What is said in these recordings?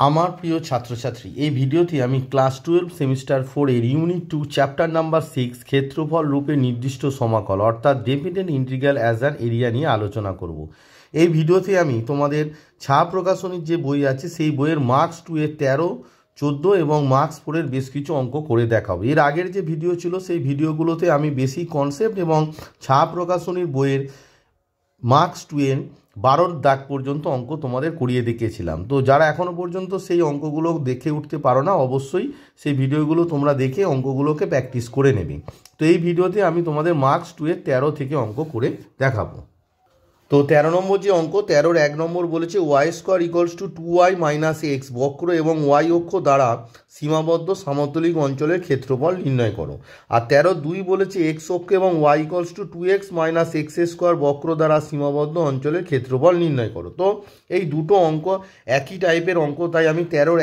আমার প্রিয় ছাত্রছাত্রী, এই ভিডিওতে আমি ক্লাস 12 সেমিস্টার 4 এর ইউনিট 2 চ্যাপ্টার নাম্বার 6 ক্ষেত্রফল রূপে নির্দিষ্ট সমাকল অর্থাৎ definite integral as an area নিয়ে আলোচনা করব। এই ভিডিওতে আমি তোমাদের ছায়া প্রকাশনীর যে বই আছে সেই বইয়ের মার্কস 2 এর 13, 14 এবং মার্কস 4 এর বেশ কিছু অঙ্ক করে দেখাবো। এর আগের যে ভিডিও ছিল সেই ভিডিওগুলোতে আমি বেসিক কনসেপ্ট এবং ছায়া প্রকাশনীর বইয়ের মার্কস 2 এর 12 দাগ পর্যন্ত অঙ্ক তোমাদের করিয়ে দেখিয়েছিলাম। তো যারা এখনও পর্যন্ত সেই অঙ্কগুলো দেখে উঠতে পারো না, অবশ্যই সেই ভিডিওগুলো তোমরা দেখে অঙ্কগুলোকে প্র্যাকটিস করে নেবে। তো এই ভিডিওতে আমি তোমাদের মার্কস 2 এর 13 থেকে অঙ্ক করে দেখাবো। তো 13 নম্বর যে অঙ্ক, 13-র 1 নম্বর বলেছে y square equals to 2y minus x বক্র এবং ওয়াই অক্ষ দ্বারা সীমাবদ্ধ সমতলিক অঞ্চলের ক্ষেত্রফল নির্ণয় করো। আর 13-2 বলেছে এক্স অক্ষ এবং y equals to 2x minus x square বক্র দ্বারা সীমাবদ্ধ অঞ্চলের ক্ষেত্রফল নির্ণয় করো। তো এই দুটো অঙ্ক একই টাইপের অঙ্ক, তাই আমি 13-র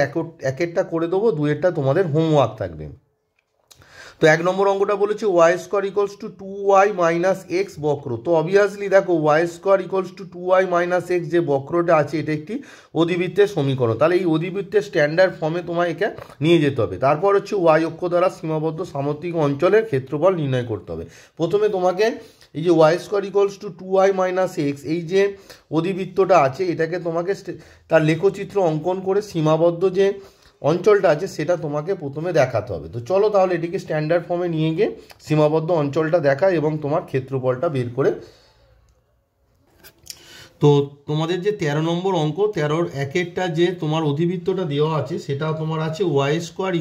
একেরটা করে দেবো, 2-এরটা তোমাদের হোমওয়ার্ক থাকবে। তো 1 নম্বর অঙ্কটা বলেছে y square equals to 2y minus x বক্র। তো অবভিয়াসলি দেখো y square equals to 2y minus x যে বক্রটা আছে এটা একটি অধিবৃত্তের সমীকরণ। তাহলে এই অধিবৃত্তের স্ট্যান্ডার্ড ফর্মে তোমায় একে নিয়ে যেতে হবে। তারপর হচ্ছে ওয়াই অক্ষ দ্বারা সীমাবদ্ধ সামুদ্রিক অঞ্চলের ক্ষেত্রফল নির্ণয় করতে হবে। প্রথমে তোমাকে এই যে y square equals to 2y minus x এই যে অধিবৃত্তটা আছে এটাকে তোমাকে তার লেখচিত্র অঙ্কন করে সীমাবদ্ধ যে অঞ্চলটা আছে সেটা তোমাকে প্রথমে দেখাতে হবে। তো চলো তাহলে এটিকে স্ট্যান্ডার্ড ফর্মে নিয়ে গিয়ে সীমাবদ্ধ অঞ্চলটা দেখা এবং তোমার ক্ষেত্রফলটা বের করে। তো তোমাদের যে 13 নম্বর অঙ্ক, 13-র একেরটা যে তোমার অধিবৃত্তটা দেওয়া আছে সেটা তোমার আছে ওয়াই স্কোয়ার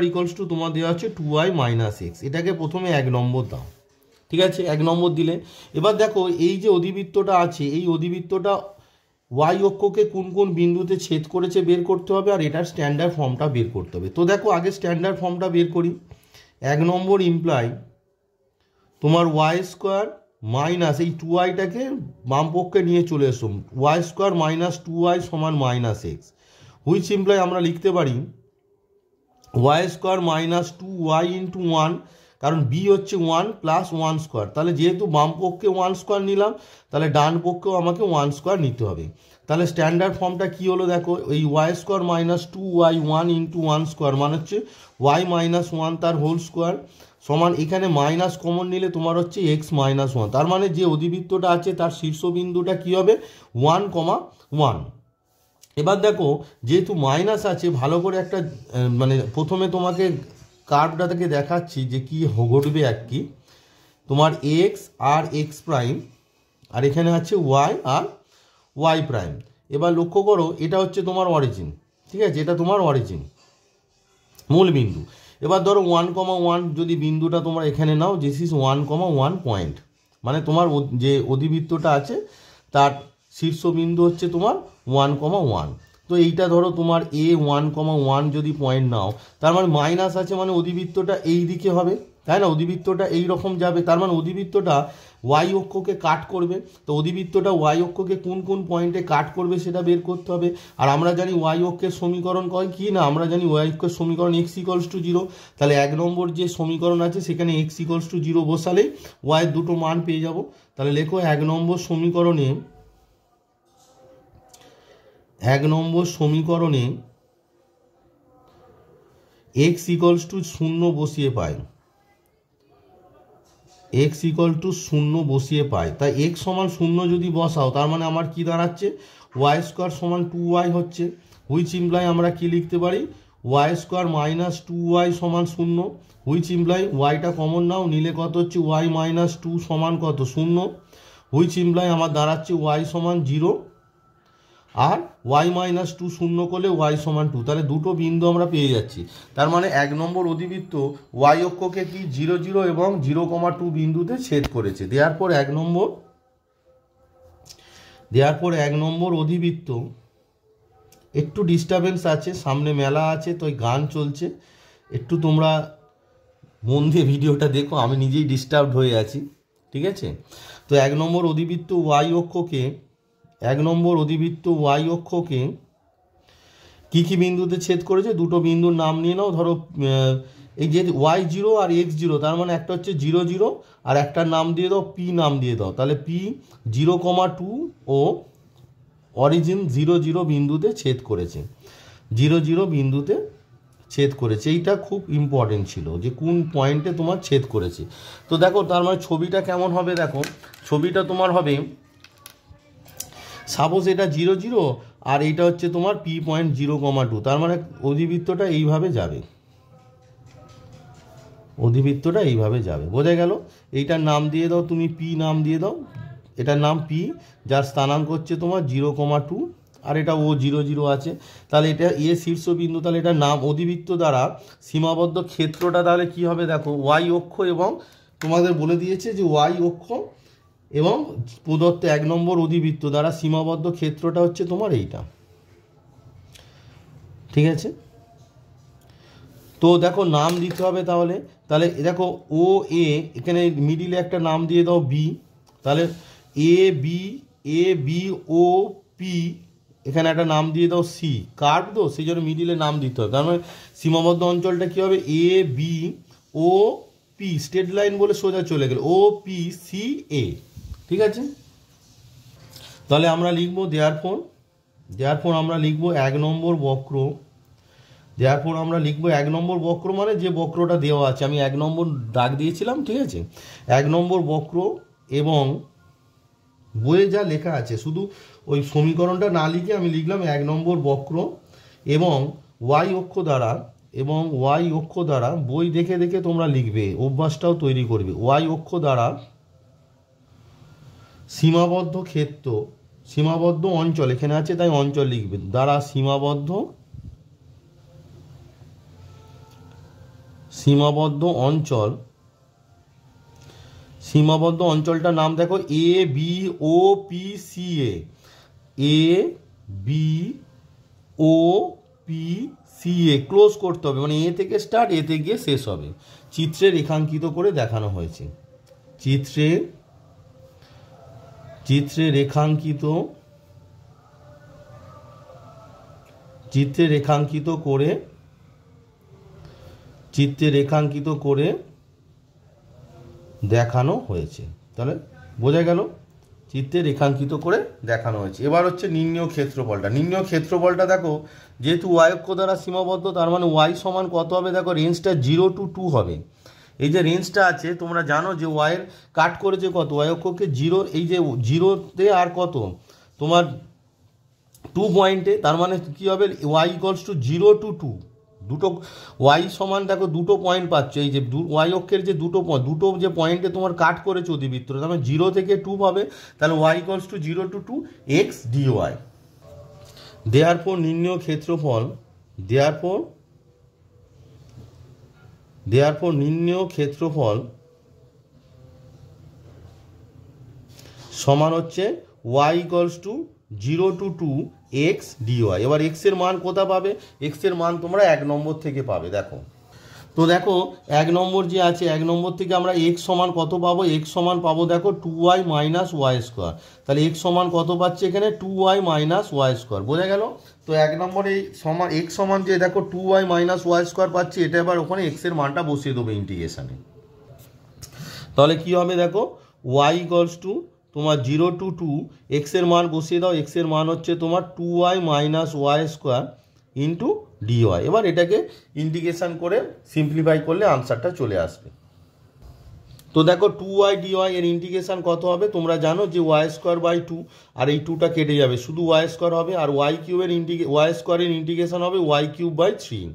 ইকুয়ালস টু তোমার দেওয়া আছে 2y মাইনাস এক্স। এটাকে প্রথমে 1 নম্বর দাও, ঠিক আছে? 1 নম্বর দিলে এবার দেখো এই যে অধিবৃত্তটা আছে এই অধিবৃত্তটা ওয়াই অক্ষকে কোন কোন বিন্দুতে ছেদ করেছে বের করতে হবে, আর এটার স্ট্যান্ডার্ড ফর্মটা বের করতে হবে। তো দেখো আগে স্ট্যান্ডার্ড ফর্মটা বের করি। 1 নম্বর ইমপ্লাই তোমার ওয়াই স্কোয়ার মাইনাস এই 2yটাকে বাম পক্ষে নিয়ে চলে এসো, ওয়াই স্কোয়ার মাইনাস 2y সমান মাইনাস এক্স, হুইচ ইমপ্লাই আমরা লিখতে পারি Y square minus 2y into 1, কারণ বি হচ্ছে 1 প্লাস 1 স্কোয়ার। তাহলে যেহেতু বাম পক্ষে 1 স্কোয়ার নিলাম তাহলে ডান পক্ষেও আমাকে 1 স্কোয়ার নিতে হবে। তাহলে স্ট্যান্ডার্ড ফর্মটা কী হলো দেখো, এই y square minus 2y 1 into 1 square মানে হচ্ছে ওয়াই মাইনাস 1 তার হোল স্কোয়ার সমান, এখানে মাইনাস কমন নিলে তোমার হচ্ছে এক্স মাইনাস 1। তার মানে যে অধিবৃত্তটা আছে তার শীর্ষবিন্দুটা কী হবে 1,1। এবার দেখো যেহেতু মাইনাস আছে ভালো করে একটা মানে প্রথমে তোমাকে কার্ভটা থেকে দেখাচ্ছি যে কি ঘটবে। এক কি তোমার এক্স আর এক্স প্রাইম আর এখানে আছে ওয়াই আর ওয়াই প্রাইম। এবার লক্ষ্য করো এটা হচ্ছে তোমার অরিজিন, ঠিক আছে? এটা তোমার অরিজিন মূল বিন্দু। এবার ধরো 1,1 যদি বিন্দুটা তোমার এখানে নাও, দিস ইজ 1,1 পয়েন্ট, মানে তোমার যে অধিবৃত্তটা আছে তার শীর্ষবিন্দু হচ্ছে তোমার 1,1। তো এইটা ধরো তোমার এ 1,1 যদি পয়েন্ট নাও, তার মানে মাইনাস আছে মানে অধিবৃত্তটা এই দিকে হবে, তাই না? অধিবৃত্তটা এই রকম যাবে, তার মানে অধিবৃত্তটা ওয়াই অক্ষকে কাট করবে। তো অধিবৃত্তটা ওয়াই অক্ষকে কোন কোন পয়েন্টে কাট করবে সেটা বের করতে হবে। আর আমরা জানি ওয়াই অক্ষের সমীকরণ কয় কি না, আমরা জানি ওয়াই অক্ষের সমীকরণ এক্স ইকুয়ালস টু 0। তাহলে 1 নম্বর যে সমীকরণ আছে সেখানে এক্স ইকুয়ালস টু 0 বসালেই ওয়াইয়ের দুটো মান পেয়ে যাব। তাহলে লেখো 1 নম্বর সমীকরণে এক্স ইকুয়ালস টু 0 বসিয়ে পাই, এক্স ইকুয়াল টু 0 বসিয়ে পাই। তাই এক্স সমান 0 যদি বসাও তার মানে আমার কি দাঁড়াচ্ছে ওয়াই স্কোয়ার সমান 2y হচ্ছে, হুইচ ইমপ্লাই আমরা কি লিখতে পারি ওয়াই স্কোয়ার মাইনাস 2y সমান 0, হুইচ ইমপ্লাই ওয়াইটা কমন নাও নিলে কত হচ্ছে ওয়াই মাইনাস 2 সমান কত 0, হুইচ ইমপ্লাই আমার দাঁড়াচ্ছে ওয়াই সমান 0 আর ওয়াই মাইনাস 2 0 করলে ওয়াই সমান 2। তাহলে দুটো বিন্দু আমরা পেয়ে যাচ্ছি। তার মানে 1 নম্বর অধিবৃত্ত ওয়াই অক্ষকে কি 0, 0 এবং 0,2 বিন্দুতে ছেদ করেছে। দেওয়ার পর 1 নম্বর অধিবৃত্ত একটু ডিস্টারবেন্স আছে, সামনে মেলা আছে তো গান চলছে, একটু তোমরা মন দিয়ে ভিডিওটা দেখো, আমি নিজেই ডিস্টার্বড হয়ে আছি, ঠিক আছে? তো 1 নম্বর অধিবৃত্ত ওয়াই অক্ষকে কী কী বিন্দুতে ছেদ করেছে দুটো বিন্দুর নাম নিয়ে নাও। ধরো এই যে y0 আর x0, তার মানে একটা হচ্ছে 0, 0 আর একটার নাম দিয়ে দাও p নাম দিয়ে দাও। তাহলে p 0,2 ও অরিজিন 0 বিন্দুতে ছেদ করেছে, 0 বিন্দুতে ছেদ করেছে। এইটা খুব ইম্পর্টেন্ট ছিল যে কোন পয়েন্টে তোমার ছেদ করেছে। তো দেখো তার মানে ছবিটা কেমন হবে, দেখো ছবিটা তোমার হবে সাপোজ এটা 0 আর এইটা হচ্ছে তোমার P.0,2, তার মানে অধিবৃত্তটা এইভাবে যাবে, অধিবৃত্তটা এইভাবে যাবে, বোঝা গেল? এইটার নাম দিয়ে দাও তুমি পি নাম দিয়ে দাও, এটার নাম পি, যার স্থানাঙ্ক হচ্ছে তোমার 0,2 আর এটা ও 0 আছে। তাহলে এটা শীর্ষবিন্দু, তাহলে এটার নাম অধিবৃত্ত দ্বারা সীমাবদ্ধ ক্ষেত্রটা তাহলে কি হবে দেখো, ওয়াই অক্ষ এবং তোমাদের বলে দিয়েছে যে ওয়াই অক্ষ এবং প্রদত্ত 1 নম্বর অধিবৃত্ত দ্বারা সীমাবদ্ধ ক্ষেত্রটা হচ্ছে তোমার এইটা, ঠিক আছে? তো দেখো নাম দিতে হবে তাহলে, তাহলে দেখো ও এ, এখানে মিডিলে একটা নাম দিয়ে দাও বি, তাহলে এ বি ও পি, এখানে একটা নাম দিয়ে দাও সি, কার্ভ তো সেই জন্য মিডিলে নাম দিতে হবে। তার মানে সীমাবদ্ধ অঞ্চলটা কী হবে, A B O P, straight line বলে সোজা চলে গেল, ও পি সি এ, ঠিক আছে? তাহলে আমরা লিখবো দেয়ারফর আমরা লিখবো 1 নম্বর বক্র, দেয়ারফর আমরা লিখবো 1 নম্বর বক্র মানে যে বক্রটা দেওয়া আছে, আমি 1 নম্বর দাগ দিয়েছিলাম, ঠিক আছে? 1 নম্বর বক্র এবং বইয়ে যা লেখা আছে শুধু ওই সমীকরণটা না লিখে আমি লিখলাম 1 নম্বর বক্র এবং ওয়াই অক্ষ দ্বারা বই দেখে দেখে তোমরা লিখবে, অভ্যাসটাও তৈরি করবে। ওয়াই অক্ষ দ্বারা সীমাবদ্ধ ক্ষেত্র, সীমাবদ্ধ অঞ্চল এখানে আছে তাই অঞ্চল লিখবে, দ্বারা সীমাবদ্ধ অঞ্চল, সীমাবদ্ধ অঞ্চলটার নাম দেখো এ বি ও পি সি এ বি ও পি সি এ, ক্লোজ করতে হবে, মানে এ থেকে স্টার্ট, এতে গিয়ে শেষ হবে। চিত্রে রেখাঙ্কিত করে দেখানো হয়েছে, চিত্রে রেখাঙ্কিত করে দেখানো হয়েছে, তাহলে বোঝা গেল? চিত্রে রেখাঙ্কিত করে দেখানো হয়েছে। এবার হচ্ছে নির্ণেয় ক্ষেত্রফলটা দেখো, যেহেতু ওয়াই অক্ষ দ্বারা সীমাবদ্ধ তার মানে ওয়াই সমান কত হবে দেখো, রেঞ্জটা 0 to 2 হবে। এই যে রেঞ্জটা আছে তোমরা জানো যে ওয়াইয়ের কাট করেছে কত, ওয়াই অক্ষকে 0, এই যে 0তে আর কত তোমার 2 পয়েন্টে, তার মানে কি হবে ওয়াই ইকুয়ালস টু 0 to 2, দুটো ওয়াই সমান দেখো দুটো পয়েন্ট পাচ্ছ, এই যে ওয়াই অক্ষের যে দুটো যে পয়েন্টে তোমার কাট করেছে অধিবৃত্তটা, তার মানে 0 থেকে 2 পাবে, তাহলে y equals to 0 to 2 x dy. Therefore নির্ণেয় ক্ষেত্রফল সমান হচ্ছে y equals to 0 to 2 x dy. এবার এক্স এর মান কোথা পাবে, এক্স এর মান তোমরা 1 নম্বর থেকে পাবে। দেখো তো দেখো 1 নম্বর যে আছে, 1 নম্বর থেকে আমরা এক্স সমান কত পাবো, এক্স সমান পাবো দেখো 2y মাইনাস ওয়াই স্কোয়ার, তাহলে এক্স সমান কত পাচ্ছি এখানে 2y মাইনাস ওয়াই স্কোয়ার, বোঝা গেল? তো 1 নম্বরে সমান এক্স সমান যে দেখো 2y মাইনাস ওয়াই স্কোয়ার পাচ্ছি, এটা এবার ওখানে এক্স এর মানটা বসিয়ে দেবো ইন্টিগ্রেশনে, তাহলে কি হবে দেখো ওয়াই ইকুয়ালস টু তোমার 0 to 2, এক্সের মান বসিয়ে দাও, এক্সের মান হচ্ছে তোমার 2y minus y square into d y. এবার এটাকে ইন্টিগ্রেশন করে সিম্পলিফাই করলে আনসারটা চলে আসবে। তো দেখো 2y ডিওয়াই এর ইন্টিগ্রেশন কত হবে, তোমরা জানো যে ওয়াই স্কোয়ার বাই 2, আর এই 2টা কেটে যাবে, শুধু ওয়াই স্কোয়ার হবে, আর ওয়াই স্কোয়ারের ইন্টিগ্রেশন হবে ওয়াই কিউব বাই 3,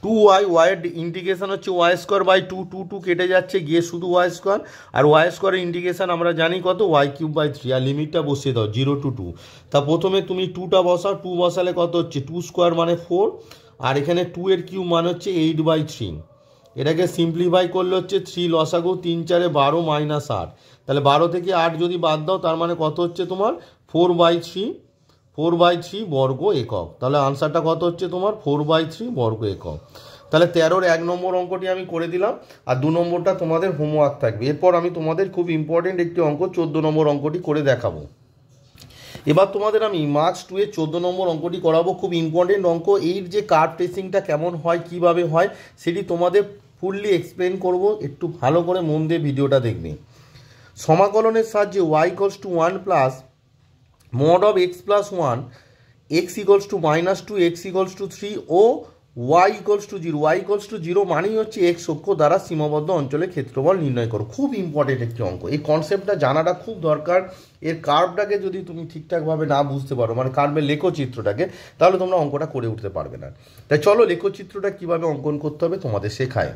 2y, ওয়াইয়ের ইন্টিগ্রেশন হচ্ছে ওয়াই স্কোয়ার বাই 2 কেটে যাচ্ছে গিয়ে শুধু ওয়াই স্কোয়ার, আর ওয়াই স্কোয়ারের ইন্টিগ্রেশন আমরা জানি কত, ওয়াই কিউব বাই 3, আর লিমিটটা বসিয়ে দাও 0 to 2। তা প্রথমে তুমি 2টা বসাও, 2 বসালে কত হচ্ছে 2 স্কোয়ার মানে 4, আর এখানে 2 এর কিউব মানে হচ্ছে 8/3, এটাকে সিম্পলিফাই করলে হচ্ছে 3 লসাগু 3 4 12 মাইনাস 8, তাহলে 12 থেকে 8 যদি বাদ দাও তার মানে কত হচ্ছে তোমার 4/3 বর্গ একক, তাহলে আনসারটা কত হচ্ছে তোমার 4/3 বর্গ একক। তাহলে 13-র 1 নম্বর অঙ্কটি আমি করে দিলাম, আর 2 নম্বরটা তোমাদের হোমওয়ার্ক থাকবে। এরপর আমি তোমাদের খুব ইম্পর্টেন্ট একটি অঙ্ক 14 নম্বর অঙ্কটি করে দেখাবো। এবার তোমাদের আমি মার্কস 2 এর 14 নম্বর অঙ্কটি করাবো, খুব ইম্পর্টেন্ট অঙ্ক। এর যে কার্ভ ট্রেসিংটা কেমন হয়, কিভাবে হয় সেটি তোমাদের ফুললি এক্সপ্লেন করব, একটু ভালো করে মন দিয়ে ভিডিওটা দেখবে। সমাকলনের সাহায্যে y = 1 plus mod of x plus 1 x equals to -2 x equals to 3 ও y equals to 0 y equals to 0 মানেই হচ্ছে x অক্ষ দ্বারা সীমাবদ্ধ অঞ্চলে ক্ষেত্রফল নির্ণয় করো। খুব ইম্পর্টেন্ট একটি অঙ্ক, এই কনসেপ্টটা জানাটা খুব দরকার। এর কার্ভটাকে যদি তুমি ঠিকঠাকভাবে না বুঝতে পারো, মানে কার্ভের লেখচিত্রটাকে, তাহলে তোমরা অঙ্কটা করে উঠতে পারবে না। তাই চলো লেখচিত্রটা কীভাবে অঙ্কন করতে হবে তোমাদের শেখায়।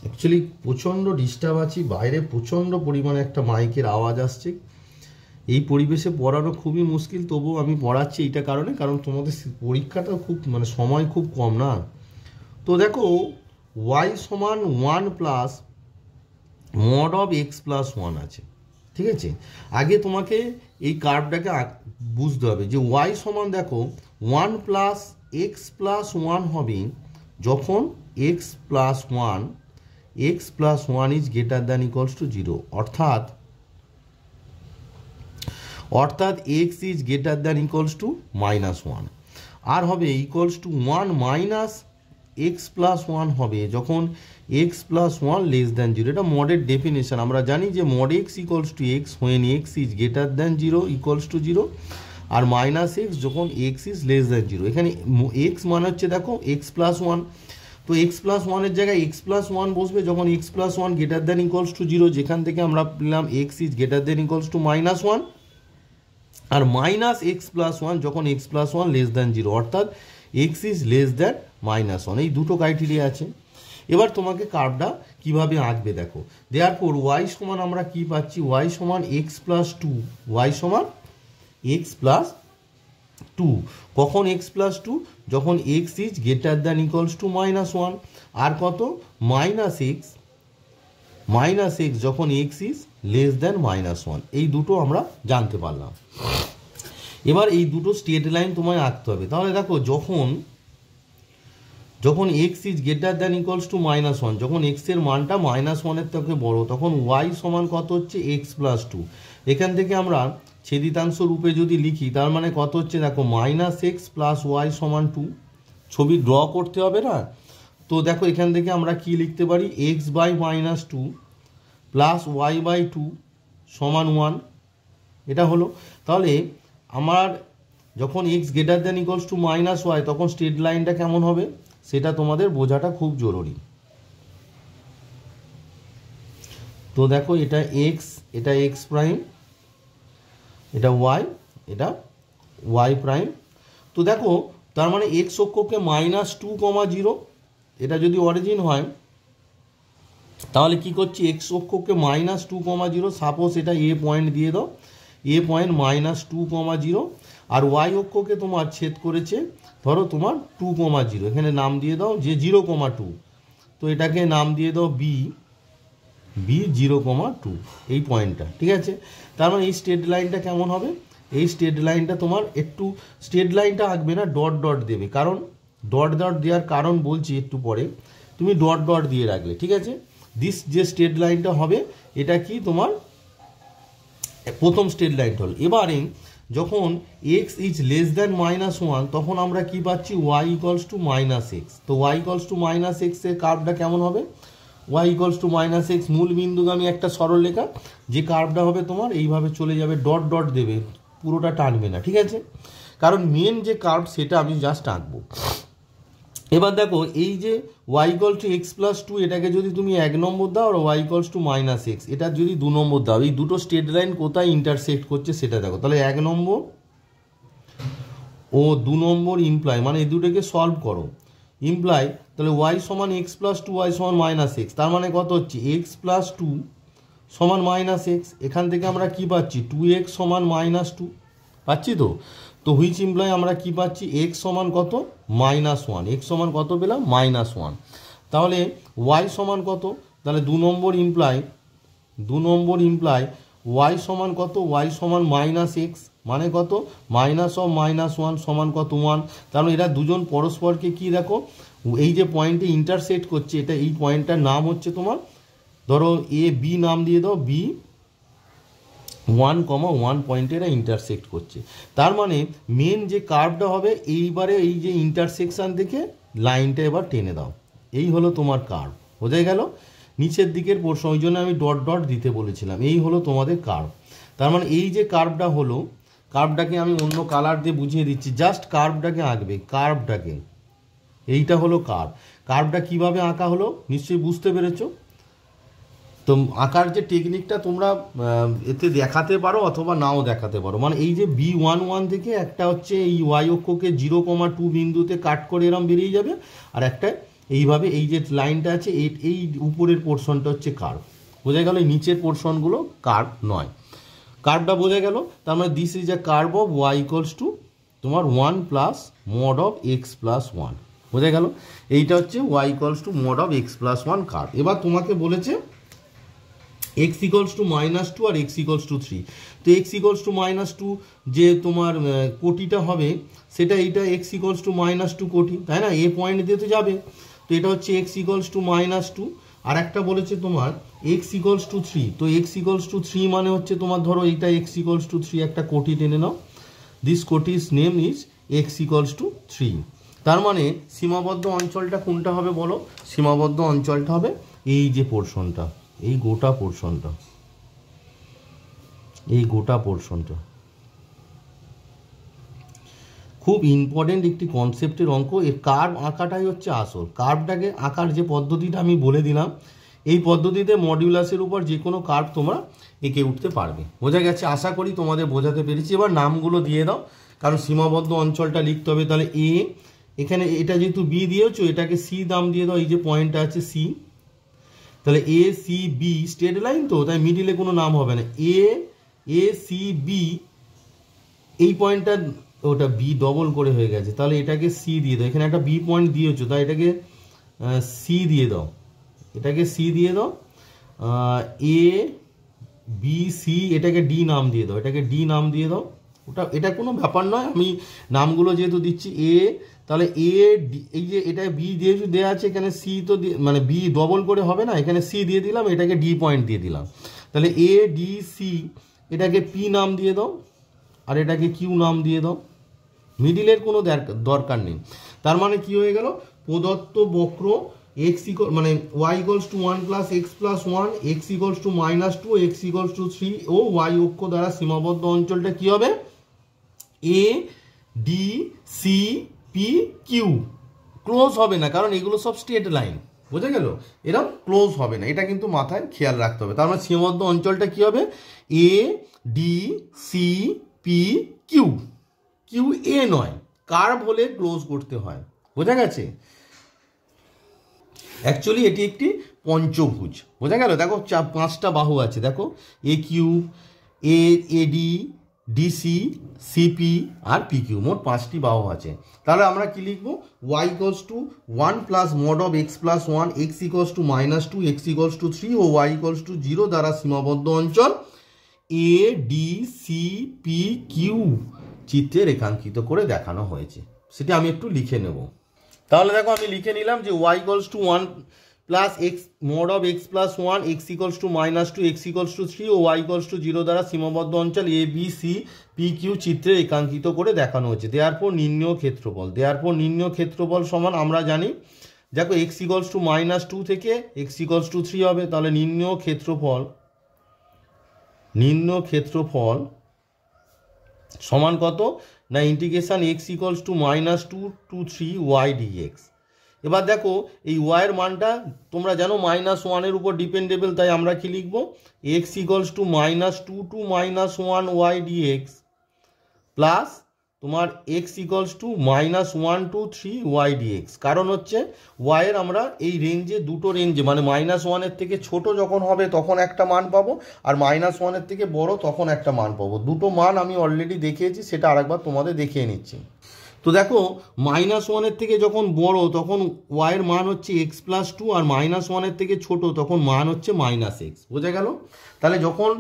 অ্যাকচুয়ালি প্রচণ্ড ডিস্টার্ব আছি, বাইরে প্রচণ্ড পরিমাণে একটা মাইকের আওয়াজ আসছে। এই পরিবেশে পড়ানো খুবই মুশকিল, তবুও আমি পড়াচ্ছি এইটা কারণে, কারণ তোমাদের পরীক্ষাটা খুব মানে সময় খুব কম না। তো দেখো y সমান 1 plus mod of x plus 1 আছে, ঠিক আছে। আগে তোমাকে এই কার্ভটাকে বুঝতে হবে যে y সমান দেখো 1 প্লাস x প্লাস 1 হবে যখন x plus 1 is greater than equals to 0, অর্থাৎ x is greater than equals to -1। আর হবে equals to 1 minus x plus 1 হবে যখন x প্লাস 1 লেস দ্যান 0। এটা মডের ডেফিনেশন। আমরা জানি যে mod x equals to x when x is greater than 0 equals to 0, আর minus x যখন x ইজ লেস দ্যান 0। এখানে x মানে হচ্ছে দেখো x প্লাস 1, তো x প্লাস 1-এর জায়গায় x প্লাস 1 বসবে যখন x plus 1 greater than equals to 0, যেখান থেকে আমরা পেলাম x is greater than equals to -1, আর মাইনাস এক্স প্লাস 1 যখন x প্লাস 1 লেস দ্যান 0, অর্থাৎ x ইজ লেস দ্যান -1। এই দুটো ক্রাইটেরিয়া আছে। এবার তোমাকে কার্ভটা কিভাবে আঁকবে দেখো। দেয়ারফর y সমান আমরা কি পাচ্ছি, y সমান x প্লাস 2, y সমান x প্লাস 2। কখন x প্লাস 2? যখন x is greater than equals to -1, আর কত মাইনাস এক্স যখন x ইজ লেস দ্যান -1। এই দুটো আমরা জানতে পারলাম। এবার এই দুটো স্ট্রেট লাইন তোমায় আঁকতে হবে। তাহলে দেখো যখন x is greater than equals to -1, যখন x এর মানটা -1-এর থেকে বড়, তখন y সমান কত হচ্ছে x প্লাস 2। এখান থেকে আমরা ছেদিতাংশ রূপে যদি লিখি, তার মানে কত হচ্ছে দেখো -x প্লাস y সমান 2। ছবি ড্র করতে হবে না? তো দেখো এখান থেকে আমরা কি লিখতে পারি, x by -2 plus y by 2 সমান 1। এটা হলো। তাহলে আমার যখন x greater than equals to -y, তখন স্ট্রেট লাইনটা কেমন হবে সেটা তোমাদের বোঝাটা খুব জরুরি। তো দেখো এটা x, এটা x প্রাইম, এটা y, এটা y প্রাইম। তো দেখো তার মানে x অক্ষকে -2, 0, এটা যদি অরিজিন হয় তাহলে কি করছি, x অক্ষকে -2, 0, সাপোজ এটা a পয়েন্ট দিয়ে দাও, a পয়েন্ট -2, 0, আর y অক্ষকে তোমার ছেদ করেছে ধরো তোমার 2, 0। এখানে নাম দিয়ে দাও যে 0, 2, তো এটাকে নাম দিয়ে দাও b 0, 2, এই পয়েন্টটা, ঠিক আছে। তার মানে এই স্ট্রেট লাইনটা কেমন হবে, এই স্ট্রেট লাইনটা তোমার একটু স্ট্রেট লাইনটা আঁকবে না, ডট ডট দেবে, কারণ ডট ডট দেওয়ার কারণ বলছি একটু পরে। তুমি ডট ডট দিয়ে রাখলে, ঠিক আছে। যে স্ট্রেট লাইনটা হবে এটা কি তোমার প্রথম স্ট্রেট লাইনটা হল। এবারে যখন x ইজ লেস দ্যান -1, তখন আমরা কি পাচ্ছি, y ইকুয়ালস টু -x। তো y ইকুয়ালস টু -x এর কার্ভটা কেমন হবে, y ইকুয়ালস টু -x মূল বিন্দুগামী একটা সরলরেখা, যে কার্ভটা হবে তোমার এইভাবে চলে যাবে, ডট ডট দেবে, পুরোটা টানবে না, ঠিক আছে, কারণ মেন যে কার্ভ সেটা আমি জাস্ট আঁকবো। এবার দেখো এই যে y equal to x plus 2, এটাকে যদি তুমি 1 নম্বর দাও, আর y ইকুয়ালস টু -x এটা যদি 2 নম্বর দাও, এই দুটো স্ট্রেট লাইন কোথায় ইন্টারসেক্ট করছে সেটা দেখো। তাহলে 1 নম্বর ও 2 নম্বর ইমপ্লাই, মানে এই দুটোকে সলভ করো, ইমপ্লাই তাহলে y সমান x প্লাস 2, y সমান -x, তার মানে কত হচ্ছে x প্লাস 2 সমান -x। এখান থেকে আমরা কি পাচ্ছি, 2x সমান -2 পাচ্ছি। তো হুইচ ইমপ্লাই আমরা কি পাচ্ছি, x সমান কত, -1, x সমান কত পেলাম, -1। তাহলে y সমান কত, তাহলে 2 নম্বর ইমপ্লাই y সমান কত, y সমান -x, মানে কত, -1 সমান কত, 1। তাহলে এরা দুজন পরস্পরকে কি দেখো, এই যে পয়েন্টে ইন্টারসেক্ট করছে, এটা এই পয়েন্টটার নাম হচ্ছে তোমার, ধরো এ বি নাম দিয়ে দাও, বি 1, 1 পয়েন্টে এরা ইন্টারসেক্ট করছে। তার মানে মেন যে কার্ভটা হবে, এইবারে এই যে ইন্টারসেকশন থেকে লাইনটা এবার টেনে দাও, এই হলো তোমার কার্ভ। বোঝা গেল? নিচের দিকের পোর্শন, ওই জন্য আমি ডট ডট দিতে বলেছিলাম, এই হলো তোমাদের কার্ভ। তার মানে এই যে কার্ভটা হলো, কার্ভটাকে আমি অন্য কালার দিয়ে বুঝিয়ে দিচ্ছি, জাস্ট কার্ভটাকে আঁকবে, কার্ভটাকে। এইটা হলো কার্ভ। কার্ভটা কিভাবে আঁকা হলো নিশ্চয়ই বুঝতে পেরেছো। তো আঁকার যে টেকনিকটা তোমরা এতে দেখাতে পারো অথবা নাও দেখাতে পারো, মানে এই যে B11 থেকে একটা হচ্ছে এই ওয়াই অক্ষকে 0,2 বিন্দুতে কাট করে এরম বেরিয়ে যাবে, আর একটা এইভাবে এই যে লাইনটা আছে এই উপরের পোর্শনটা হচ্ছে কার্ভ। বোঝা গেল? এই নিচের পোর্শনগুলো কার্ভ নয়। কার্ভটা বোঝা গেল। তার মানে this is a curve of y equals to তোমার 1 plus mod of x plus 1। বোঝা গেল? এইটা হচ্ছে y equals to mod of x plus 1 curve. এবার তোমাকে বলেছে x ইকুয়ালস টু -2 আর x ইকুয়ালস টু 3। তো x ইকুয়ালস টু -2 যে তোমার কোটিটা হবে সেটা এইটা x ইকুয়ালস টু -2 কোটি, তাই না? এ পয়েন্ট দিয়ে তো যাবে। তো এটা হচ্ছে x ইকুয়ালস টু -2। আর একটা বলেছে তোমার x ইকুয়ালস টু 3। তো x ইকুয়ালস টু 3 মানে হচ্ছে তোমার ধরো এইটা x ইকুয়ালস টু 3 একটা কোটি টেনে নাও। দিস কোটিস name is x equals to 3। তার মানে সীমাবদ্ধ অঞ্চলটা কোনটা হবে বলো? সীমাবদ্ধ অঞ্চলটা হবে এই যে পোর্শনটা, এই গোটা পোর্শনটা, এই গোটা পোর্শনটা। খুব ইম্পর্টেন্ট একটি কনসেপ্টের অঙ্ক। এর কার্ভ আঁকাটাই হচ্ছে আসল। কার্ভটাকে আঁকার যে পদ্ধতিটা আমি বলে দিলাম, এই পদ্ধতিতে মডিউলাসের উপর যে কোনো কার্ভ তোমরা এঁকে উঠতে পারবে। বোঝা গেছে? আশা করি তোমাদের বোঝাতে পেরেছি। এবার নামগুলো দিয়ে দাও, কারণ সীমাবদ্ধ অঞ্চলটা লিখতে হবে। তাহলে এ, এখানে এটা যেহেতু বি দিয়েছো এটাকে সি নাম দিয়ে দাও। এই যে পয়েন্টটা আছে সি, তাহলে A C B straight line, তো তাই মিডিলে কোনো নাম হবে না। এ সি বি, এই পয়েন্টটা ওটা বি ডবল করে হয়ে গেছে, তাহলে এটাকে সি দিয়ে দাও। এখানে একটা বি পয়েন্ট দিয়েছো তাই এটাকে সি দিয়ে দাও, এটাকে সি দিয়ে দাও। এ বি সি, এটাকে ডি নাম দিয়ে দাও, এটাকে ডি নাম দিয়ে দাও। ওটা এটা কোনো ব্যাপার নয়, আমি নামগুলো যেহেতু দিচ্ছি। এ, তাহলে এ এই যে এটা বি যেহেতু দেওয়া আছে এখানে সি তো মানে বি ডবল করে হবে না, এখানে সি দিয়ে দিলাম, এটাকে ডি পয়েন্ট দিয়ে দিলাম। তাহলে এ ডি সি, এটাকে পি নাম দিয়ে দাও আর এটাকে কিউ নাম দিয়ে দাও। মিডিলের কোনো দরকার নেই। তার মানে কি হয়ে গেল? প্রদত্ত বক্র এক্স ইকুয়াল মানে y equals to 1 plus x plus 1, x equals to -2, x equals to 3 ও ওয়াই অক্ষ দ্বারা সীমাবদ্ধ অঞ্চলটা কি হবে? A D C P Q. Close হবে না, কারণ এগুলো সব স্ট্রেট লাইন। বোঝা গেল? এরকম ক্লোজ হবে না, এটা কিন্তু মাথায় খেয়াল রাখতে হবে। তার মানে সীমাবদ্ধ অঞ্চলটা কি হবে? A D C P Q. Q A নয়, কার্ভ হলে ক্লোজ করতে হয়। বোঝা গেছে? অ্যাকচুয়ালি এটি একটি পঞ্চভুজ। বোঝা গেল? দেখো 5টা বাহু আছে, দেখো A Q, AD, DC, CP আর পিকিউ, মোট 5টি বাহু আছে। তাহলে আমরা কি লিখবো? Y equals to 1 plus mod of x plus 1, x equals to -2, x equals to 3 ও ওয়াই ইকুয়ালস টু 0 দ্বারা সীমাবদ্ধ অঞ্চল A D C P Q চিত্রে রেখাঙ্কিত করে দেখানো হয়েছে। সেটা আমি একটু লিখে নেব। তাহলে দেখো আমি লিখে নিলাম যে y equals to 1 plus x mod of x plus 1, x equals to -2, x equals to 3 ও ওয়াই ইকুয়ালস টু 0 দ্বারা সীমাবদ্ধ অঞ্চল A B C P Q চিত্রে রেখাঙ্কিত করে দেখানো হয়েছে। দেয়ারপর নির্ণেয় ক্ষেত্রফল। দেয়ারপর নির্ণেয় ক্ষেত্রফল সমান আমরা জানি, দেখো এক্স ইকুয়ালস টু -2 থেকে এক্স ইকুয়ালস টু 3 হবে। তাহলে নির্ণেয় ক্ষেত্রফল সমান কত না integration x equals to -2 to 3 y d x. এবার দেখো এই ওয়াইয়ের মানটা তোমরা জানো -1 উপর ডিপেন্ডেবল, তাই আমরা কি লিখব? X equals to -2 to -1 y dx plus তোমার x equals to -1 to 3 y dx. কারণ হচ্ছে ওয়াইয়ের আমরা এই রেঞ্জে দুটো রেঞ্জে মানে -1 থেকে ছোট যখন হবে তখন একটা মান পাবো, আর -1 থেকে বড় তখন একটা মান পাবো। দুটো মান আমি অলরেডি দেখিয়েছি, সেটা আরেকবার তোমাদের দেখিয়ে নিচ্ছি। তো দেখো -1 থেকে যখন বড় তখন ওয়াইয়ের মান হচ্ছে এক্স প্লাস 2, আর -1 থেকে ছোট তখন মান হচ্ছে -x। বোঝা গেল? তাহলে যখন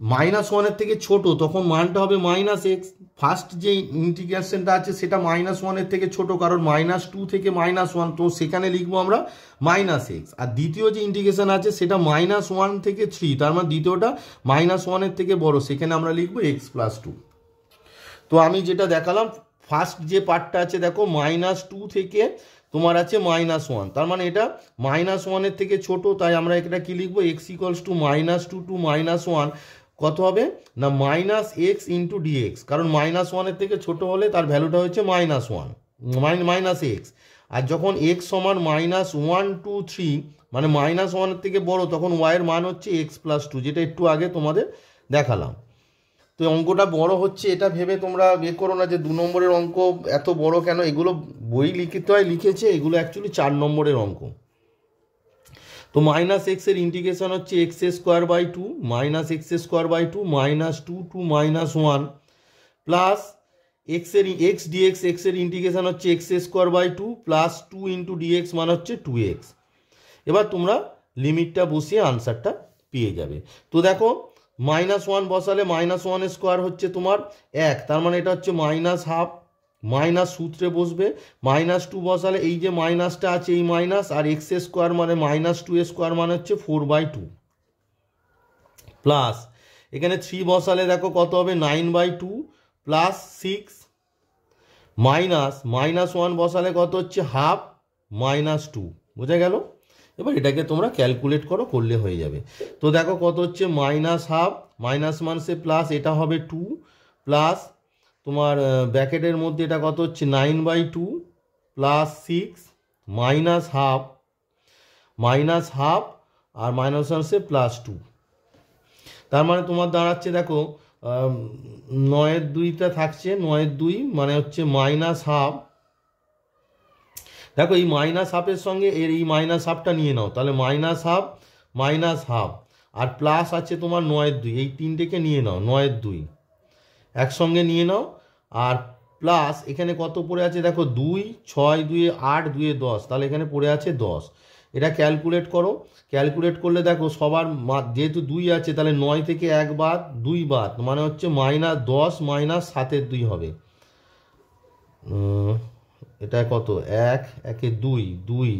-1 থেকে ছোট তখন মানটা হবে -x। ফার্স্ট যে ইন্টিগ্রেশনটা আছে সেটা -1 থেকে ছোট, কারণ -2 থেকে -1, তো সেখানে লিখবো আমরা -x। আর দ্বিতীয় যে ইন্টিগ্রেশন আছে সেটা -1 থেকে 3, তার মানে দ্বিতীয়টা -1 থেকে বড়, সেখানে আমরা লিখবো x প্লাস 2। তো আমি যেটা দেখালাম ফার্স্ট যে পার্টটা আছে দেখো -2 থেকে তোমার আছে -1, তার মানে এটা -1 থেকে ছোট, তাই আমরা এটা কি লিখবো? x ইকুয়ালস টু -2 to -1 কত হবে না মাইনাস এক্স ইন্টু ডিএক্স, কারণ -1 থেকে ছোট হলে তার ভ্যালুটা হচ্ছে -1 মাইনাস এক্স। আর যখন এক্স সমান -1 2 3 মানে -1 থেকে বড়, তখন ওয়াইয়ের মান হচ্ছে x+2, যেটা একটু আগে তোমাদের দেখালাম। তো অঙ্কটা বড় হচ্ছে এটা ভেবে তোমরা করো না যে 2 নম্বরের অঙ্ক এত বড় কেন, এগুলো বই লিখিতে হয় লিখেছে, এগুলো অ্যাকচুয়ালি 4 নম্বরের অঙ্ক। তো -x এর ইন্টিগ্রেশন হচ্ছে x²/2 -x²/2 -2 to -1 plus x dx, x এর ইন্টিগ্রেশন হচ্ছে x²/2 প্লাস 2 ইন্টু dx মানে হচ্ছে 2x। এবার তোমরা লিমিটটা বসিয়ে আনসারটা পেয়ে যাবে। তো দেখো -1 বসালে -1² হচ্ছে তোমার 1, তার মানে এটা হচ্ছে -12, মাইনাস সূত্রে বসবে। -2 বসালে এই যে মাইনাসটা আছে এই মাইনাস, আর x² মানে -2² মানে হচ্ছে 4/2 প্লাস এখানে 3 বসালে দেখো কত হবে 9/2 প্লাস 6 মাইনাস -1 বসালে কত হচ্ছে হাফ -2, বোঝা গেল? এবার এটাকে তোমরা ক্যালকুলেট করলে হয়ে যাবে। তো দেখো কত হচ্ছে -12 -1 প্লাস এটা হবে 2 প্লাস তোমার ব্র্যাকেটের মধ্যে এটা কত হচ্ছে 9/2 প্লাস 6 -12 আর -1 প্লাস 2, তার মানে তোমার দাঁড়াচ্ছে দেখো 9/2টা থাকছে, 9/2 মানে হচ্ছে -12। দেখো এই -12-এর সঙ্গে এর এই -12টা নিয়ে নাও, তাহলে -12 আর প্লাস আছে তোমার 9/2, এই তিনটেকে নিয়ে নাও 9/2 একসঙ্গে নিয়ে নাও, আর প্লাস এখানে কত পড়ে আছে দেখো 2 6 2 8 2 10, তাহলে এখানে পড়ে আছে 10। এটা ক্যালকুলেট করো, ক্যালকুলেট করলে দেখো সবার যেহেতু 2 আছে তাহলে 9 থেকে 1 বাদ 2 বাদ মানে হচ্ছে -10 -7/2 হবে। এটা কত 1 1 2 2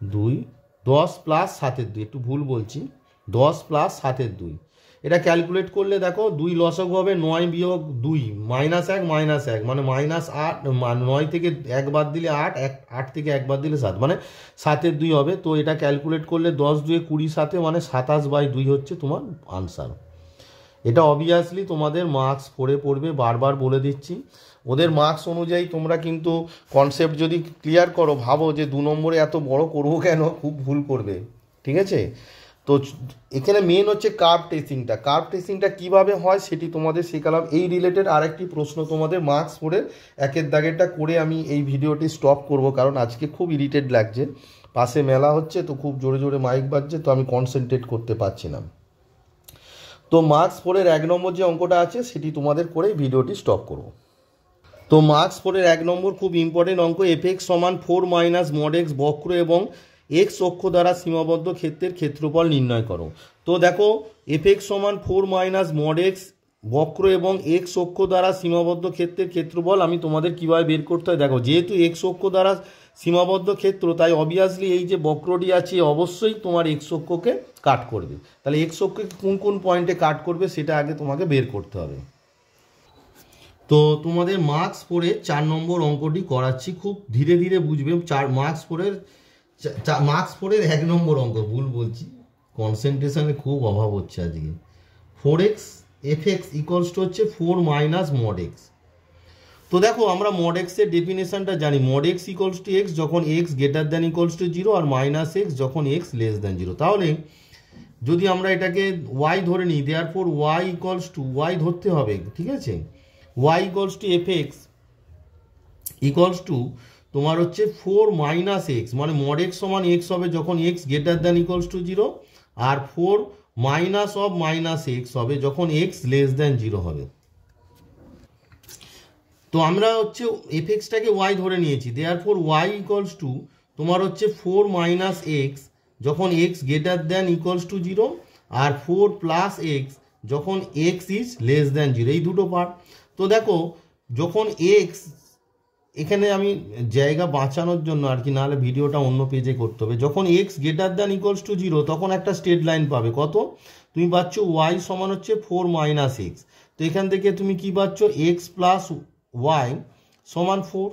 2 10 প্লাস 7/2, একটু ভুল বলছি, 10 প্লাস 7/2। এটা ক্যালকুলেট করলে দেখো 2 লসক হবে 9 বিয়োগ 2 -1 -1 মানে -8, 9 থেকে 1 বাদ দিলে 8, 8 থেকে 1 বাদ দিলে 7 মানে 7/2 হবে। তো এটা ক্যালকুলেট করলে 10 2 20 7 মানে 27/2 হচ্ছে তোমার আনসার। এটা অবভিয়াসলি তোমাদের মার্কস 4-এ পড়বে, বারবার বলে দিচ্ছি। ওদের মার্কস অনুযায়ী তোমরা কিন্তু কনসেপ্ট যদি ক্লিয়ার করো, ভাবো যে 2 নম্বরে এত বড় করবো কেন, খুব ভুল করবে, ঠিক আছে? তো এখানে মেন হচ্ছে কার্ভ টেস্টিংটা কীভাবে হয় সেটি তোমাদের শেখালাম। এই রিলেটেড আরেকটি প্রশ্ন তোমাদের মার্কস 4-এর 1-এর দাগেরটা করে আমি এই ভিডিওটি স্টপ করব, কারণ আজকে খুব ইরিটেট লাগছে, পাশে মেলা হচ্ছে তো খুব জোরে জোরে মাইক বাজছে, তো আমি কনসেন্ট্রেট করতে পারছি না। তো মার্কস 4-এর 1 নম্বর যে অঙ্কটা আছে সেটি তোমাদের করে ভিডিওটি স্টপ করব। তো মার্কস 4-এর 1 নম্বর খুব ইম্পর্টেন্ট অঙ্ক, fx সমান 4 - mod x বক্র এবং x অক্ষ দ্বারা সীমাবদ্ধ ক্ষেত্রের ক্ষেত্রফল নির্ণয় করো। তো দেখো fx সমান 4 - mod x বক্র এবং x অক্ষ দ্বারা সীমাবদ্ধ ক্ষেত্রের ক্ষেত্রফল আমি তোমাদের কীভাবে বের করতে হয় দেখো, যেহেতু x অক্ষ দ্বারা সীমাবদ্ধ ক্ষেত্র তাই অবভিয়াসলি এই যে বক্রটি আছে অবশ্যই তোমার x অক্ষকে কাট করবে। তাহলে x অক্ষকে কোন কোন পয়েন্টে কাট করবে সেটা আগে তোমাকে বের করতে হবে। তো তোমাদের মার্কস 4-এর 4 নম্বর অঙ্কটি করাচ্ছি, খুব ধীরে ধীরে বুঝবে। মার্কস 4-এর 1 নম্বর অঙ্ক, ভুল বলছি, কনসেন্ট্রেশনের খুব অভাব হচ্ছে আজকে। 4x fx ইকুয়ালস টু হচ্ছে 4 - mod x। তো দেখো আমরা mod x এর ডেফিনেশনটা জানি, mod x equals to x যখন x greater than equals to 0 আর -x যখন x লেস দ্যান 0। তাহলে যদি আমরা এটাকে y ধরে নিই, therefore y equals to y ধরতে হবে, ঠিক আছে, y equals to fx equals to তোমার হচ্ছে 4 - x মানে mod x সমান x হবে যখন x greater than equals to 0 আর 4 মাইনাস অফ -x হবে যখন x লেস দ্যান 0 হবে। তো আমরা হচ্ছে fxটাকে y ধরে নিয়েছি, দেয়ারফর y ইকুয়ালস টু তোমার হচ্ছে 4 - x যখন x greater than equals to 0 আর 4 প্লাস x যখন x ইজ লেস দ্যান 0, এই দুটো পার্ট। তো দেখো যখন x, এখানে আমি জায়গা বাঁচানোর জন্য আর কি, নাহলে ভিডিওটা অন্য পেজে করতে হবে, যখন x greater than equals to 0 তখন একটা স্ট্রেট লাইন পাবে, কত তুমি পাচ্ছ y সমান হচ্ছে 4 - x। তো এখান থেকে তুমি কি পাচ্ছ x প্লাস y সমান 4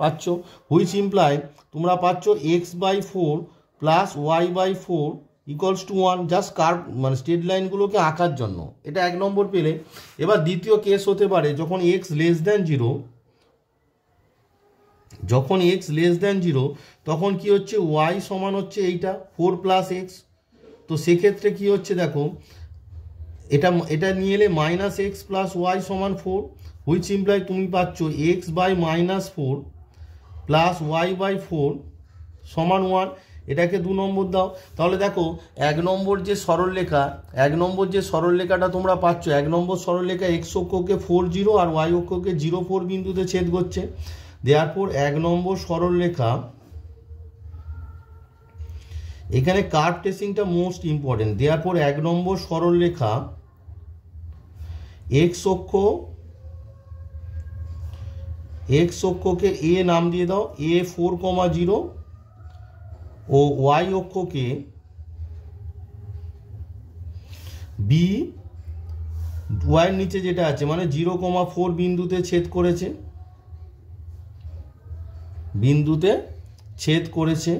পাচ্ছ, হুইচ ইমপ্লাই তোমরা পাচ্ছ x/4 plus y/4 equals to 1, just curve মানে স্ট্রেট লাইনগুলোকে আঁকার জন্য। এটা 1 নম্বর পেলে। এবার দ্বিতীয় কেস হতে পারে যখন এক্স লেস দ্যান 0, যখন এক্স লেস দ্যান 0 তখন কি হচ্ছে, ওয়াই সমান হচ্ছে এইটা 4 প্লাস এক্স। তো সেক্ষেত্রে কি হচ্ছে দেখো, এটা নিয়ে এলে মাইনাস এক্স প্লাস ওয়াই সমান 4, হুইচ ইমপ্লাই তুমি পাচ্ছ x by -4 plus y by 4 সমান 1। এটাকে 2 নম্বর দাও। তাহলে দেখো 1 নম্বর যে সরলরেখা, 1 নম্বর যে সরলরেখাটা তোমরা পাচ্ছ, 1 নম্বর সরলরেখা এক্স অক্ষকে 4 0 আর ওয়াই অক্ষকে 0 4 বিন্দুতে ছেদ করছে। দেয়ারফর 1 নম্বর সরলরেখা, এখানে কার্ভ ট্রেসিংটা মোস্ট ইম্পর্টেন্ট। দেয়ারফর 1 নম্বর সরলরেখা এক্স অক্ষকে এ নাম দিয়ে দাও, এ 4, 0 ও ওয়াই অক্ষকে বি, ওয়াইয়ের নিচে যেটা আছে মানে 0, 4 বিন্দুতে ছেদ করেছে।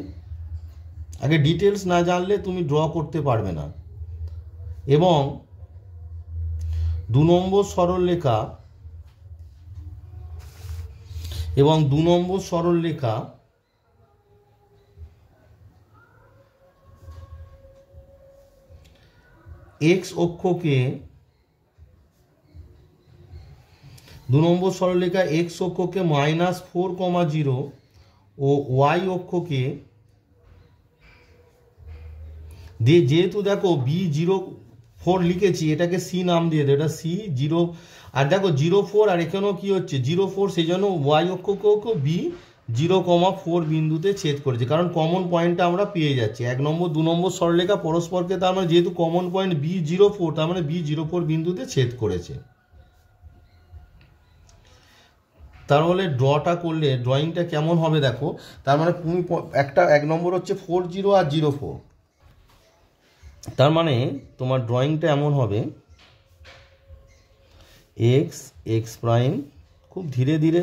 আগে ডিটেলস না জানলে তুমি ড্র করতে পারবে না। এবং 2 নম্বর সরলরেখা এক্স অক্ষকে, 2 নম্বর সরলরেখা এক্স অক্ষকে -4, 0 ও ওয়াই অক্ষকে দিয়ে, যেহেতু দেখো B04 লিখেছি, এটাকে সি নাম দিয়ে দেয়, এটা C0। আর দেখো 04 আর এখানেও কি হচ্ছে 04, সেই জন্য ওয়াই অক্ষকেও B0, 4 বিন্দুতে ছেদ করেছে, কারণ কমন পয়েন্টটা আমরা পেয়ে যাচ্ছি। 1 নম্বর 2 নম্বর সরলরেখা পরস্পরকে, তার মানে যেহেতু কমন পয়েন্ট B04, তার মানে B04 বিন্দুতে ছেদ করেছে। তাহলে ড্রটা করলে ড্রয়িংটা কেমন হবে দেখো, তার মানে তুমি একটা 1 নম্বর হচ্ছে 4 0 আর 04, তার মানে তোমার ড্রয়িংটা এমন হবে এক্স প্রাইম, খুব ধীরে ধীরে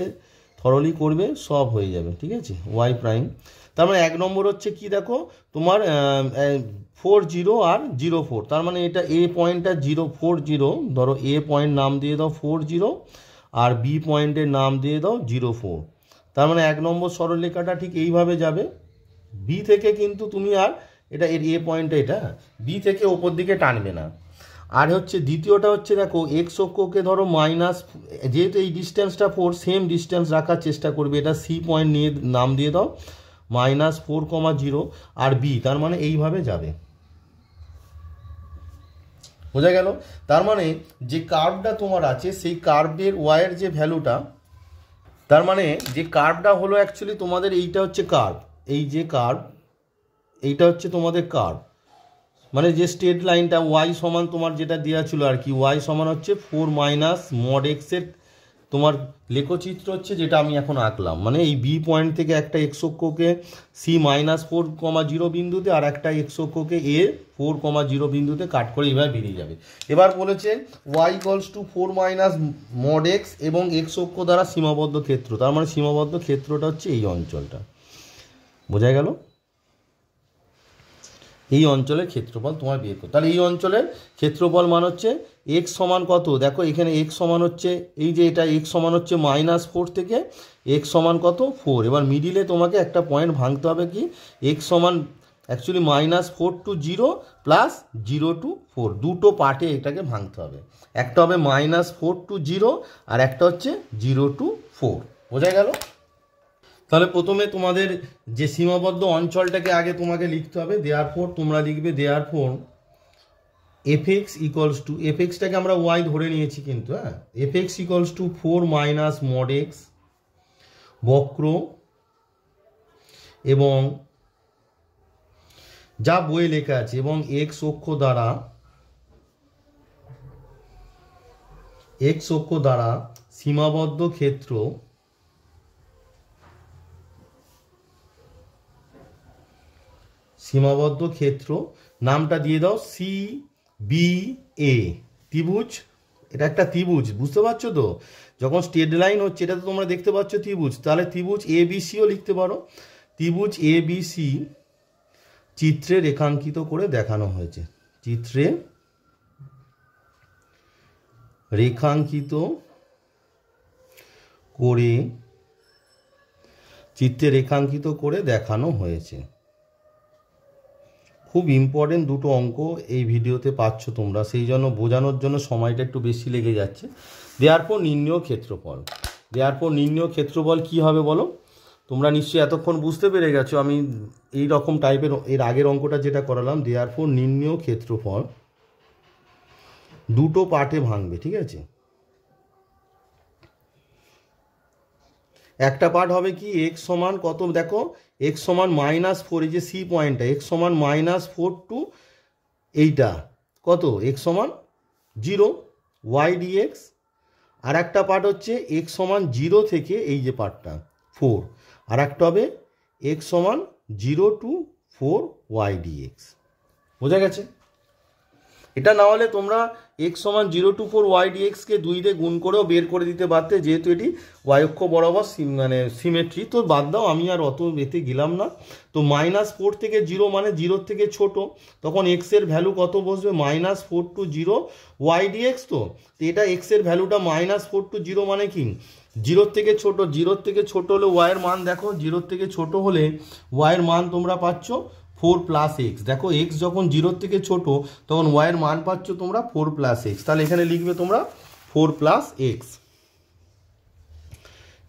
থরলি করবে, সব হয়ে যাবে, ঠিক আছে, ওয়াই প্রাইম। তার মানে 1 নম্বর হচ্ছে কি দেখো তোমার 4 0 আর 04, তার মানে এটা এ পয়েন্টটা 4 0, ধরো এ পয়েন্ট নাম দিয়ে দাও 4 0 আর বি পয়েন্টের নাম দিয়ে দাও 04। তার মানে 1 নম্বর সরলরেখাটা ঠিক এইভাবে যাবে। বি থেকে কিন্তু তুমি আর এটা এর এ পয়েন্টটা, এটা বি থেকে ওপর দিকে টানবে না। আর হচ্ছে দ্বিতীয়টা হচ্ছে দেখো এক্স অক্ষকে ধরো যেহেতু এই ডিস্টেন্সটা 4, সেম ডিস্টেন্স রাখার চেষ্টা করবে, এটা সি পয়েন্ট নিয়ে নাম দিয়ে দাও -4, 0 আর বি, তার মানে এইভাবে যাবে। বোঝা গেল? তার মানে যে কার্ভটা তোমার আছে সেই কার্ভের ওয়াইয়ের যে ভ্যালুটা, তার মানে যে কার্ভটা হলো অ্যাকচুয়ালি তোমাদের এইটা হচ্ছে কার্ভ, এই যে কার্ভ এইটা হচ্ছে তোমাদের কার্ভ, মানে যে স্ট্রেট লাইনটা ওয়াই সমান তোমার যেটা দেওয়া ছিল আর কি, ওয়াই সমান হচ্ছে 4 - mod x এর তোমার লেখচিত্র হচ্ছে যেটা আমি এখন আঁকলাম। মানে এই বি পয়েন্ট থেকে একটা এক্স অক্ষকে সি -4, 0 বিন্দুতে আর একটা এক্স অক্ষকে এ 4, 0 বিন্দুতে কাট করে এবার বেরিয়ে যাবে। এবার বলেছে y = 4 - mod x এবং এক্স অক্ষ দ্বারা সীমাবদ্ধ ক্ষেত্র, তার মানে সীমাবদ্ধ ক্ষেত্রটা হচ্ছে এই অঞ্চলটা। বোঝা গেল? এই অঞ্চলের ক্ষেত্রফল তোমার বের করো। তাহলে এই অঞ্চলের ক্ষেত্রফল মান হচ্ছে x সমান কত, দেখো এখানে x সমান হচ্ছে এই যে এটা x সমান হচ্ছে -4 থেকে x সমান কত 4। এবার মিডিলে তোমাকে একটা পয়েন্ট ভাঙতে হবে কি, x সমান অ্যাকচুয়ালি -4 to 0 প্লাস 0 to 4, দুটো পার্টে এটাকে ভাঙতে হবে। একটা হবে -4 to 0 আর একটা হচ্ছে 0 to 4। বোঝা গেল? তাহলে প্রথমে তোমাদের যে সীমাবদ্ধ অঞ্চলটাকে আগে তোমাকে লিখতে হবে। দেয়ারফর তোমরা লিখবে দেয়ারফর fx = fxটাকে আমরা y ধরে নিয়েছি কিন্তু, হ্যাঁ, fx = 4 - mod x বক্র এবং যা বইয়ে লেখা আছে এবং x অক্ষ দ্বারা সীমাবদ্ধ ক্ষেত্র নামটা দিয়ে দাও CBA, ত্রিভুজ। এটা একটা ত্রিভুজ, বুঝতে পারছো তো? যখন স্ট্রেট লাইন হচ্ছে এটা তো তোমরা দেখতে পাচ্ছ ত্রিভুজ, তাহলে ত্রিভুজ ABCও লিখতে পারো। ত্রিভুজ ABC চিত্রে রেখাঙ্কিত করে দেখানো হয়েছে। চিত্রে রেখাঙ্কিত করে দেখানো হয়েছে। খুব ইম্পর্টেন্ট দুটো অঙ্ক এই ভিডিওতে পাচ্ছ তোমরা, সেই জন্য বোঝানোর জন্য সময়টা একটু বেশি লেগে যাচ্ছে। দেয়ারপর নির্ণেয় ক্ষেত্রফল কি হবে বলো? তোমরা নিশ্চয়ই এতক্ষণ বুঝতে পেরে গেছো আমি এই রকম টাইপের এর আগের অঙ্কটা যেটা করালাম। দেয়ারপর নির্ণেয় ক্ষেত্রফল দুটো পার্টে ভাঙবে, ঠিক আছে? একটা পার্ট হবে কি এক্স সমান কত, দেখো এক্স সমান -4, এই যে সি পয়েন্টটা এক্স সমান -4 টু এইটা কত এক্স সমান 0 ওয়াই ডিএক্স। আর একটা পার্ট হচ্ছে এক্স সমান 0 থেকে এই যে পার্টটা 4, আর একটা হবে এক্স সমান 0 টু 4 ওয়াই ডিএক্স। বোঝা গেছে? এটা না হলে তোমরা এক্স সমান 0 টু 4 ওয়াই ডিএক্সকে 2 দিয়ে গুণ করেও বের করে দিতে পারতে, যেহেতু এটি ওয়াই অক্ষ বরাবর মানে সিমেট্রি। তো বাদ দাও, আমি আর অত এতে গেলাম না। তো -4 থেকে 0 মানে 0 থেকে ছোট, তখন এক্স এর ভ্যালু কত বসবে? -4 টু 0 ওয়াই ডিএক্স। তো এটা এক্স এর ভ্যালুটা -4 টু 0 মানে কি 0 থেকে ছোট। 0 থেকে ছোট হলে ওয়াইয়ের মান দেখো, 0 থেকে ছোট হলে ওয়াইয়ের মান তোমরা পাচ্ছ 4 প্লাস এক্স। দেখো এক্স যখন 0 থেকে ছোট তখন ওয়াইয়ের মান পাচ্ছ তোমরা 4 প্লাস এক্স। তাহলে এখানে লিখবে তোমরা 4 প্লাস এক্স,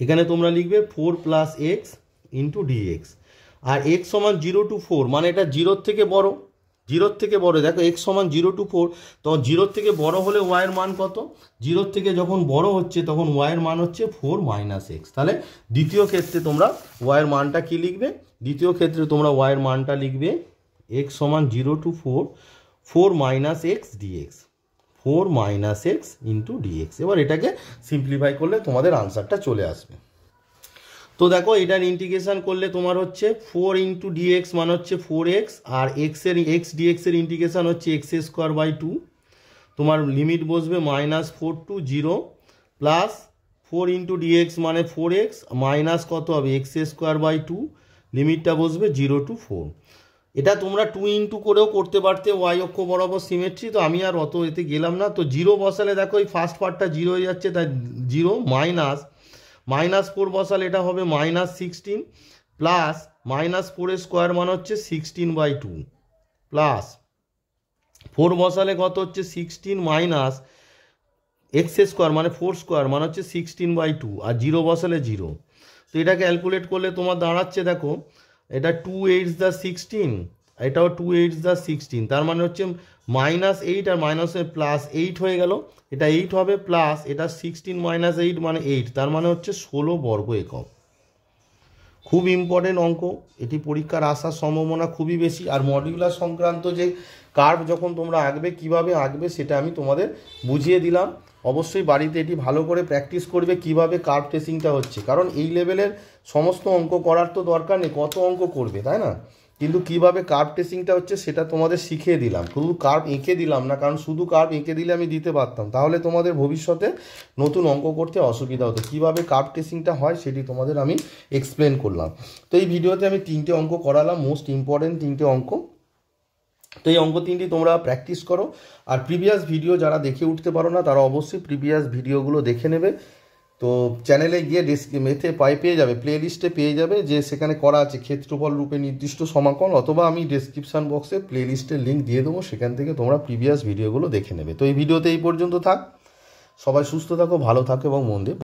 এখানে তোমরা লিখবে 4 প্লাস এক্স ইন্টু ডিএক্স। আর এক্স সমান 0 টু 4 মানে এটা 0 থেকে বড়, 0 থেকে বড়। দেখো এক্স সমান 0 টু 4, তখন 0 থেকে বড় হলে ওয়াইয়ের মান কত? 0 থেকে যখন বড় হচ্ছে তখন ওয়াইয়ের মান হচ্ছে 4 মাইনাস এক্স। তাহলে দ্বিতীয় ক্ষেত্রে তোমরা ওয়াইয়ের মানটা কি লিখবে? দ্বিতীয় ক্ষেত্রে তোমরা ওয়াইয়ের মানটা লিখবে এক্স সমান 0 to 4 minus x d x, 4 minus x into d x. এবার এটাকে সিম্পলিফাই করলে তোমাদের আনসারটা চলে আসবে। তো দেখো এটার ইন্টিগ্রেশন করলে তোমার হচ্ছে 4 ইন্টু ডিএক্স মানে হচ্ছে 4x, আর এক্স ডিএক্স এর ইন্টিগ্রেশন হচ্ছে x²/2। তোমার লিমিট বসবে -4 টু 0 প্লাস 4 ইন্টু ডিএক্স মানে 4x মাইনাস কত হবে x²/2, লিমিটটা বসবে 0 টু 4। এটা তোমরা 2 ইন্টু করেও করতে পারতে, ওয়াই অক্ষ বরাবর সিমেট্রি। তো আমি আর অত এতে গেলাম না। তো 0 বসালে দেখো এই ফার্স্ট পার্টটা 0 হয়ে যাচ্ছে, তাই 0 -4 বসালে এটা হবে -16 প্লাস -4 এর স্কোয়ার মানে হচ্ছে 16/2 প্লাস 4 বসালে কত হচ্ছে 16 মাইনাস এক্স স্কোয়ার মানে 4 স্কোয়ার মানে হচ্ছে 16/2, আর 0 বসালে 0। তো এটা ক্যালকুলেট করলে তোমার দাঁড়াচ্ছে দেখো এটা 2 8 দ্য 16, এটাও 2 8 দ্য 16, তার মানে হচ্ছে -8 আর মাইনাসের প্লাস 8 হয়ে গেল। এটা 8 হবে প্লাস এটা 16 মাইনাস 8 মানে 8, তার মানে হচ্ছে 16 বর্গ একক। খুব ইম্পর্টেন্ট অঙ্ক, এটি পরীক্ষার আসার সম্ভাবনা খুবই বেশি। আর মডিউলার সংক্রান্ত যে কার্ভ যখন তোমরা আঁকবে কীভাবে আঁকবে সেটা আমি তোমাদের বুঝিয়ে দিলাম। অবশ্যই বাড়িতে এটি ভালো করে প্র্যাকটিস করবে কিভাবে কার্ভ ট্রেসিংটা হচ্ছে, কারণ এই লেভেলের সমস্ত অঙ্ক করার তো দরকার নেই, কত অঙ্ক করবে তাই না? কিন্তু কিভাবে কার্ভ ট্রেসিংটা হচ্ছে সেটা তোমাদের শিখিয়ে দিলাম, শুধু কার্ভ এঁকে দিলাম না, কারণ শুধু কার্ভ এঁকে দিলে আমি দিতে পারতাম, তাহলে তোমাদের ভবিষ্যতে নতুন অঙ্ক করতে অসুবিধা হতো। কিভাবে কার্ভ ট্রেসিংটা হয় সেটি তোমাদের আমি এক্সপ্লেন করলাম। তো এই ভিডিওতে আমি 3টে অঙ্ক করালাম, মোস্ট ইম্পর্টেন্ট 3টে অঙ্ক। তো এই অঙ্ক 3টি তোমরা প্র্যাকটিস করো। আর প্রিভিয়াস ভিডিও যারা দেখে উঠতে পারো না তারা অবশ্যই প্রিভিয়াস ভিডিওগুলো দেখে নেবে। তো চ্যানেলে গিয়ে পেয়ে যাবে, প্লে লিস্টে পেয়ে যাবে যে সেখানে করা আছে ক্ষেত্রফল রূপে নির্দিষ্ট সমাকলন, অথবা আমি ডেসক্রিপশান বক্সে প্লে লিস্টের লিঙ্ক দিয়ে দেবো, সেখান থেকে তোমরা প্রিভিয়াস ভিডিওগুলো দেখে নেবে। তো এই ভিডিওতে এই পর্যন্ত থাক, সবাই সুস্থ থাকো, ভালো থাকো এবং মন দিয়ে